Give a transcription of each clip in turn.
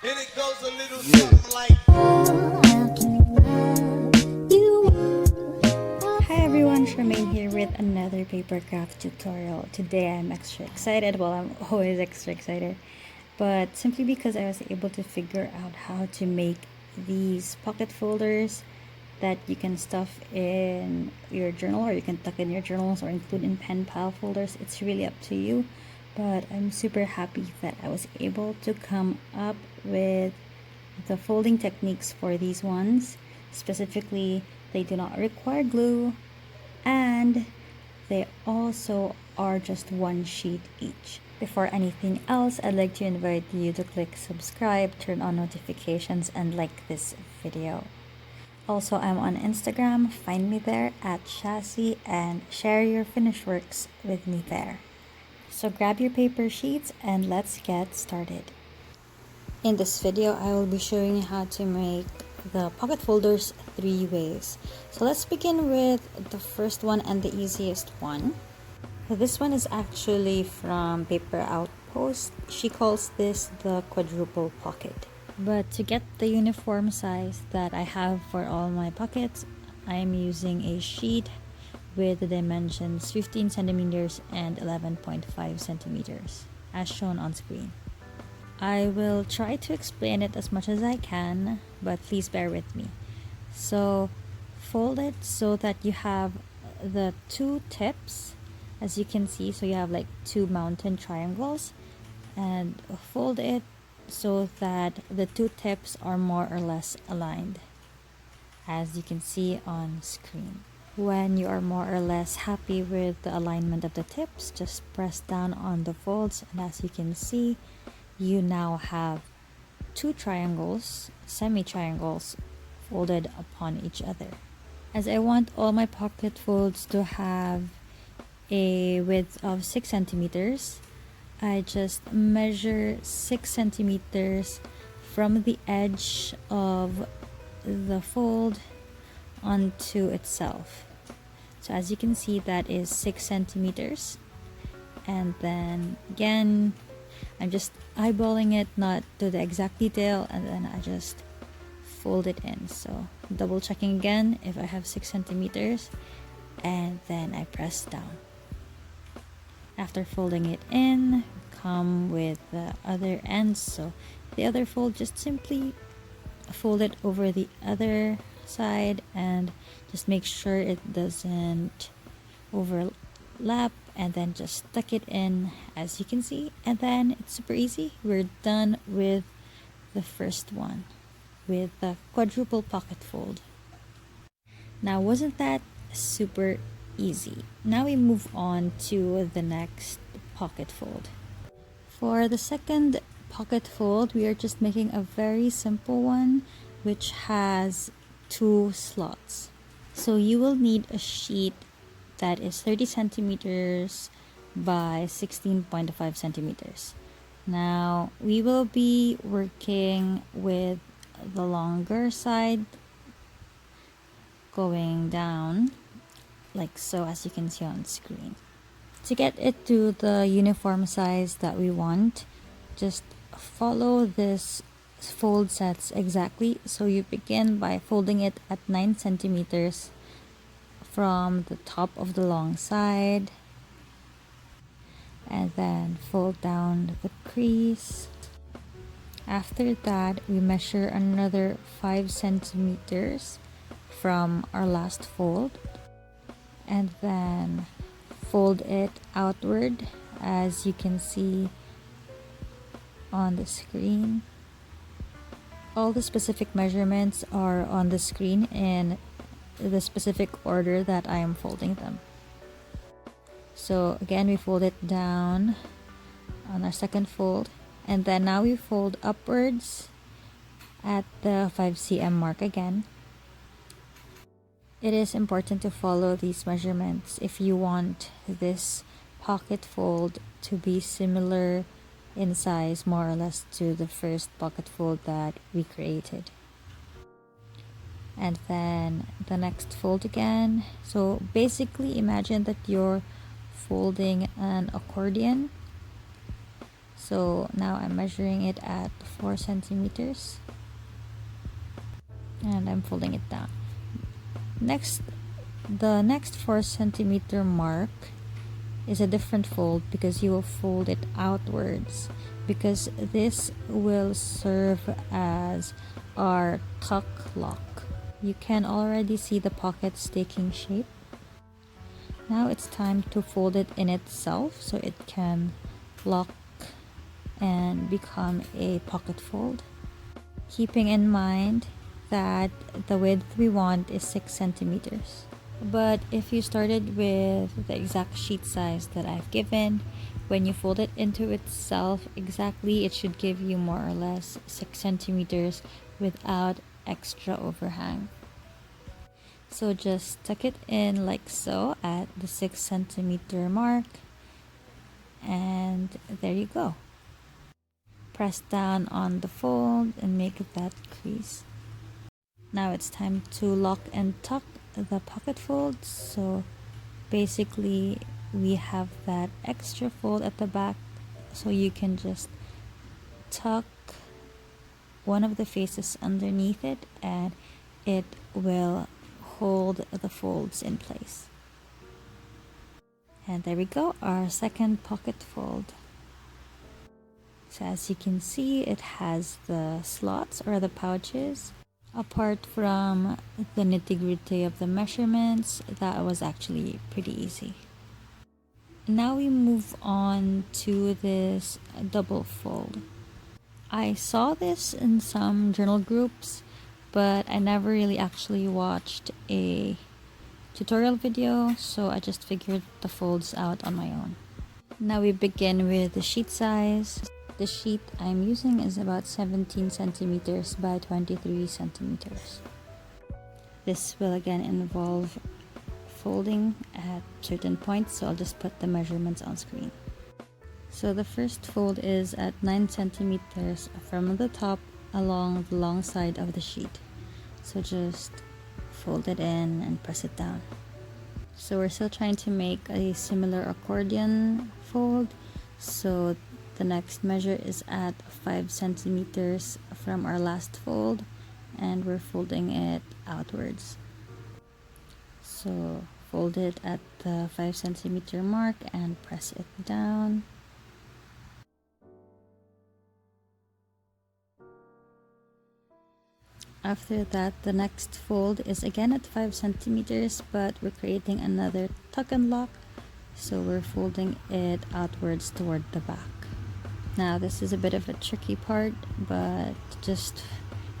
And it goes a little something like. Hi everyone, Charmaine here with another papercraft tutorial. Today I'm extra excited. Well, I'm always extra excited, but simply because I was able to figure out how to make these pocket folders that you can stuff in your journal, or you can tuck in your journals or include in pen pal folders. It's really up to you, but I'm super happy that I was able to come up with the folding techniques for these ones. Specifically, they do not require glue, and they also are just one sheet each. Before anything else, I'd like to invite you to click subscribe, turn on notifications, and like this video. Also, I'm on Instagram. Find me there at Chassis and share your finished works with me there. So grab your paper sheets and let's get started. In this video, I will be showing you how to make the pocket folders 3 ways. So let's begin with the first one and the easiest one. This one is actually from Paper Outpost. She calls this the quadruple pocket. But to get the uniform size that I have for all my pockets, I am using a sheet with the dimensions 15 centimeters and 11.5 centimeters, as shown on screen. I will try to explain it as much as I can, but please bear with me. So fold it so that you have the two tips, as you can see. So you have like two mountain triangles, and fold it so that the two tips are more or less aligned, as you can see on screen. When you are more or less happy with the alignment of the tips, just press down on the folds, and as you can see, you now have two triangles, semi-triangles, folded upon each other. As I want all my pocket folds to have a width of 6 centimeters, I just measure 6 centimeters from the edge of the fold onto itself. So as you can see, that is 6 centimeters. And then again, I'm just eyeballing it, not to the exact detail, and then I just fold it in. So double checking again if I have 6 centimeters, and then I press down. After folding it in, come with the other end. So the other fold, just simply fold it over the other side and just make sure it doesn't overlap, and then just tuck it in, as you can see. And then it's super easy. We're done with the first one, with the quadruple pocket fold. Now, wasn't that super easy? Now we move on to the next pocket fold. For the second pocket fold, we are just making a very simple one, which has 2 slots. So you will need a sheet that is 30 centimeters by 16.5 centimeters. Now we will be working with the longer side going down like so, as you can see on screen. To get it to the uniform size that we want, just follow this fold sets exactly. So you begin by folding it at 9 centimeters from the top of the long side, and then fold down the crease. After that, we measure another 5 centimeters from our last fold, and then fold it outward, as you can see on the screen. All the specific measurements are on the screen in the specific order that I am folding them. So again, we fold it down on our second fold, and then now we fold upwards at the 5 cm mark again. It is important to follow these measurements if you want this pocket fold to be similar in size, more or less, to the first pocket fold that we created. And then the next fold again. So basically, imagine that you're folding an accordion. So now I'm measuring it at 4 centimeters and I'm folding it down. The next 4 centimeter mark is a different fold because you will fold it outwards, because this will serve as our tuck lock. You can already see the pockets taking shape. Now it's time to fold it in itself so it can lock and become a pocket fold, keeping in mind that the width we want is 6 centimeters. But if you started with the exact sheet size that I've given, when you fold it into itself exactly, it should give you more or less 6 centimeters without extra overhang. So just tuck it in like so at the 6 centimeter mark, and there you go. Press down on the fold and make that crease. Now it's time to lock and tuck the pocket folds. So basically we have that extra fold at the back, so you can just tuck one of the faces underneath it and it will hold the folds in place. And there we go, our second pocket fold. So as you can see, it has the slots or the pouches. Apart from the nitty-gritty of the measurements, that was actually pretty easy. Now we move on to this double fold. I saw this in some journal groups, but I never really actually watched a tutorial video, so I just figured the folds out on my own. Now we begin with the sheet size. The sheet I'm using is about 17 centimeters by 23 centimeters. This will again involve folding at certain points, so I'll just put the measurements on screen. So the first fold is at 9 centimeters from the top along the long side of the sheet. So just fold it in and press it down. So we're still trying to make a similar accordion fold, so the next measure is at 5 centimeters from our last fold, and we're folding it outwards. So fold it at the 5 centimeter mark and press it down. After that, the next fold is again at 5 centimeters, but we're creating another tuck and lock, so we're folding it outwards toward the back. Now this is a bit of a tricky part, but just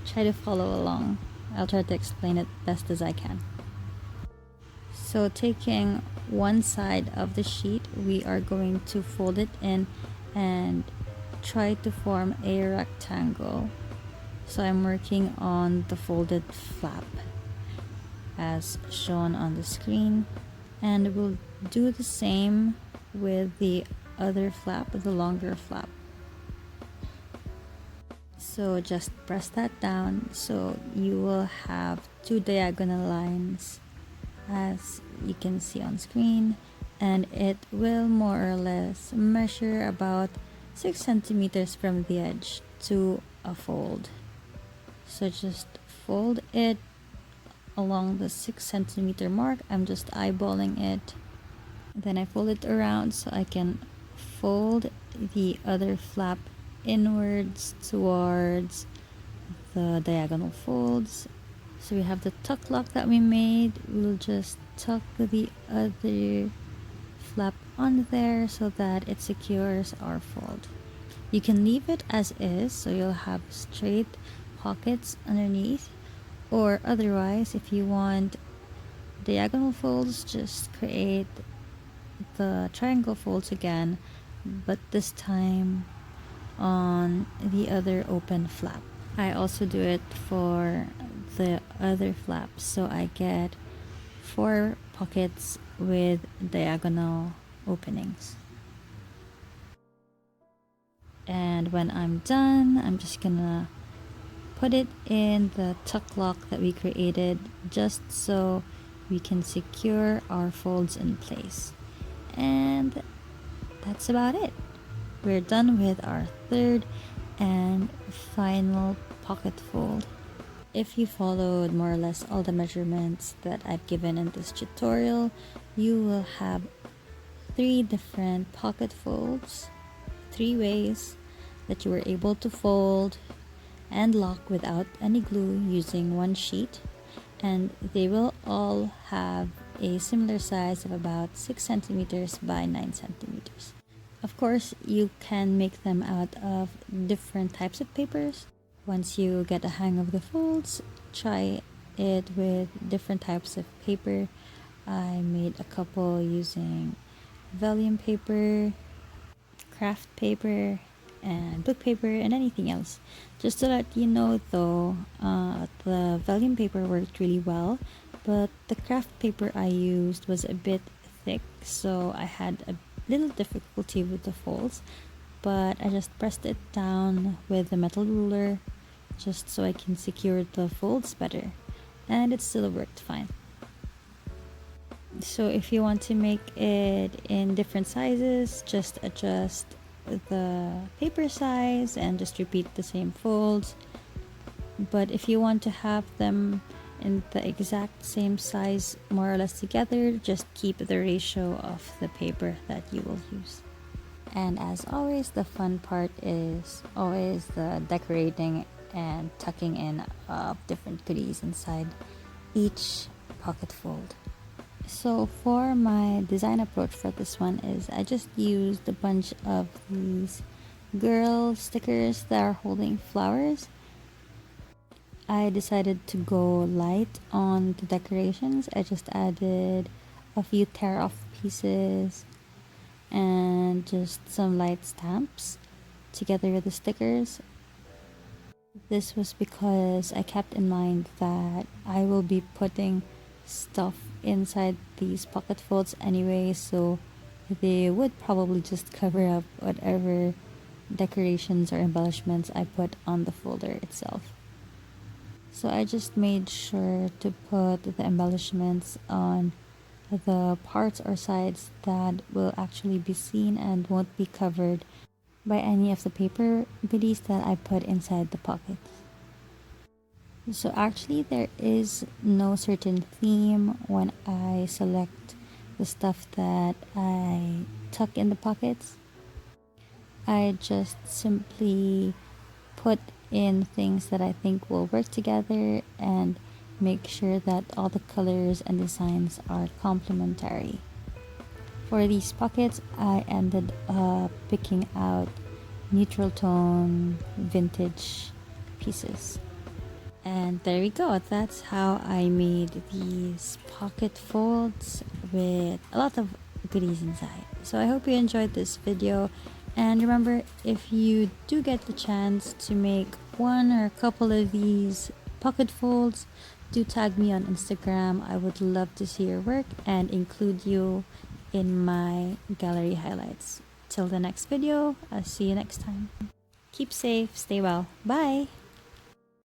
try to follow along. I'll try to explain it best as I can. So taking one side of the sheet, we are going to fold it in and try to form a rectangle. So I'm working on the folded flap as shown on the screen, and we'll do the same with the other flap, the longer flap. So just press that down so you will have two diagonal lines as you can see on screen, and it will more or less measure about 6 centimeters from the edge to a fold. So just fold it along the 6 centimeter mark. I'm just eyeballing it. Then I fold it around so I can fold the other flap inwards towards the diagonal folds. So we have the tuck lock that we made. We'll just tuck the other flap on there so that it secures our fold. You can leave it as is, so you'll have straight pockets underneath, or otherwise if you want diagonal folds, just create the triangle folds again, but this time on the other open flap. I also do it for the other flaps, so I get 4 pockets with diagonal openings. And when I'm done, I'm just gonna put it in the tuck lock that we created just so we can secure our folds in place. And that's about it. we're done with our third and final pocket fold. If you followed more or less all the measurements that I've given in this tutorial, you will have 3 different pocket folds, 3 ways that you were able to fold and lock without any glue using one sheet, and they will all have a similar size of about 6 centimeters by 9 centimeters. Of course, you can make them out of different types of papers. Once you get a hang of the folds, try it with different types of paper. I made a couple using vellum paper, kraft paper, and book paper, and anything else. Just to let you know though, the vellum paper worked really well, but the kraft paper I used was a bit thick, so I had a little difficulty with the folds, but I just pressed it down with the metal ruler just so I can secure the folds better, and it still worked fine. So if you want to make it in different sizes, just adjust the paper size and just repeat the same folds. But if you want to have them in the exact same size more or less together, just keep the ratio of the paper that you will use. And as always, the fun part is always the decorating and tucking in of different goodies inside each pocket fold. So for my design approach for this one is I just used a bunch of these girl stickers that are holding flowers. I decided to go light on the decorations. I just added a few tear off pieces and just some light stamps together with the stickers. This was because I kept in mind that I will be putting stuff inside these pocket folds anyway, so they would probably just cover up whatever decorations or embellishments I put on the folder itself. So I just made sure to put the embellishments on the parts or sides that will actually be seen and won't be covered by any of the paper goodies that I put inside the pockets. So actually there is no certain theme when I select the stuff that I tuck in the pockets. I just simply put in things that I think will work together and make sure that all the colors and designs are complementary. For these pockets, I ended up picking out neutral tone vintage pieces. And there we go. That's how I made these pocket folds with a lot of goodies inside. So I hope you enjoyed this video. And remember, if you do get the chance to make one or a couple of these pocket folds, do tag me on Instagram. I would love to see your work and include you in my gallery highlights. Till the next video, I'll see you next time. Keep safe, stay well. Bye!